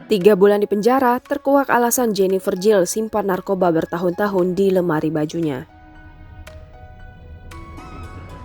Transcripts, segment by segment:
3 bulan di penjara, terkuak alasan Jennifer Jill simpan narkoba bertahun-tahun di lemari bajunya.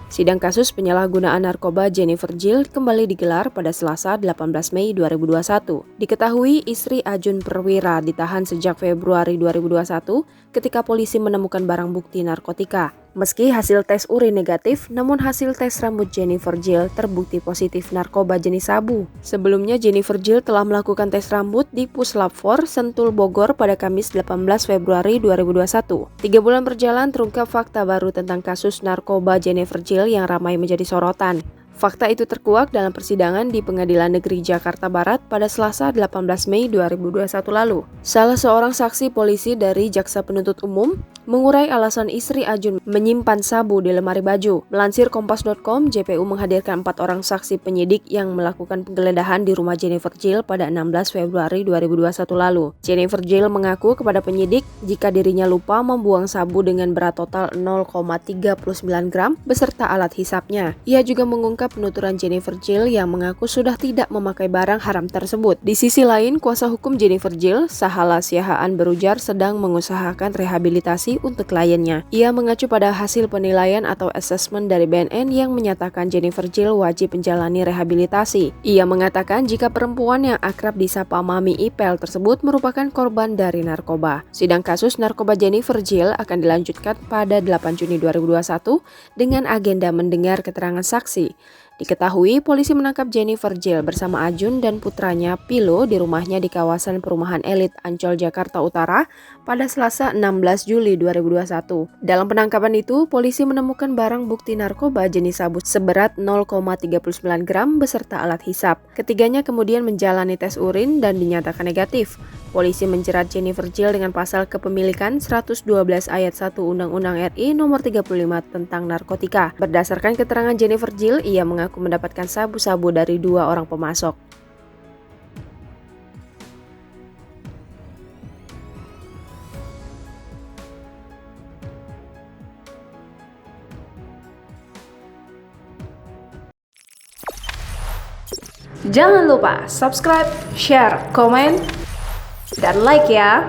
Sidang kasus penyalahgunaan narkoba Jennifer Jill kembali digelar pada Selasa 18 Mei 2021. Diketahui istri Ajun Perwira ditahan sejak Februari 2021 ketika polisi menemukan barang bukti narkotika. Meski hasil tes urin negatif, namun hasil tes rambut Jennifer Jill terbukti positif narkoba jenis sabu. Sebelumnya Jennifer Jill telah melakukan tes rambut di Puslap 4 Sentul Bogor pada Kamis 18 Februari 2021. 3 bulan berjalan terungkap fakta baru tentang kasus narkoba Jennifer Jill yang ramai menjadi sorotan. Fakta itu terkuak dalam persidangan di Pengadilan Negeri Jakarta Barat pada Selasa 18 Mei 2021 lalu. Salah seorang saksi polisi dari Jaksa Penuntut Umum mengurai alasan istri Ajun menyimpan sabu di lemari baju. Melansir Kompas.com, JPU menghadirkan 4 orang saksi penyidik yang melakukan penggeledahan di rumah Jennifer Jill pada 16 Februari 2021 lalu. Jennifer Jill mengaku kepada penyidik jika dirinya lupa membuang sabu dengan berat total 0,39 gram beserta alat hisapnya. Ia juga mengungkap penuturan Jennifer Jill yang mengaku sudah tidak memakai barang haram tersebut. Di sisi lain, kuasa hukum Jennifer Jill, Sahala Siahaan berujar sedang mengusahakan rehabilitasi untuk kliennya. Ia mengacu pada hasil penilaian atau asesmen dari BNN yang menyatakan Jennifer Jill wajib menjalani rehabilitasi. Ia mengatakan jika perempuan yang akrab disapa Mami Ipel tersebut merupakan korban dari narkoba. Sidang kasus narkoba Jennifer Jill akan dilanjutkan pada 8 Juni 2021 dengan agenda mendengar keterangan saksi. Diketahui polisi menangkap Jennifer Jill bersama Ajun dan putranya Pilo di rumahnya di kawasan perumahan elit Ancol, Jakarta Utara pada Selasa 16 Juli 2021. Dalam penangkapan itu, polisi menemukan barang bukti narkoba jenis sabu seberat 0,39 gram beserta alat hisap. Ketiganya kemudian menjalani tes urin dan dinyatakan negatif. Polisi menjerat Jennifer Jill dengan pasal kepemilikan 112 ayat 1 Undang-Undang RI nomor 35 tentang narkotika. Berdasarkan keterangan Jennifer Jill, ia mengaku mendapatkan sabu-sabu dari 2 orang pemasok. Jangan lupa subscribe, share, komen, dan like ya.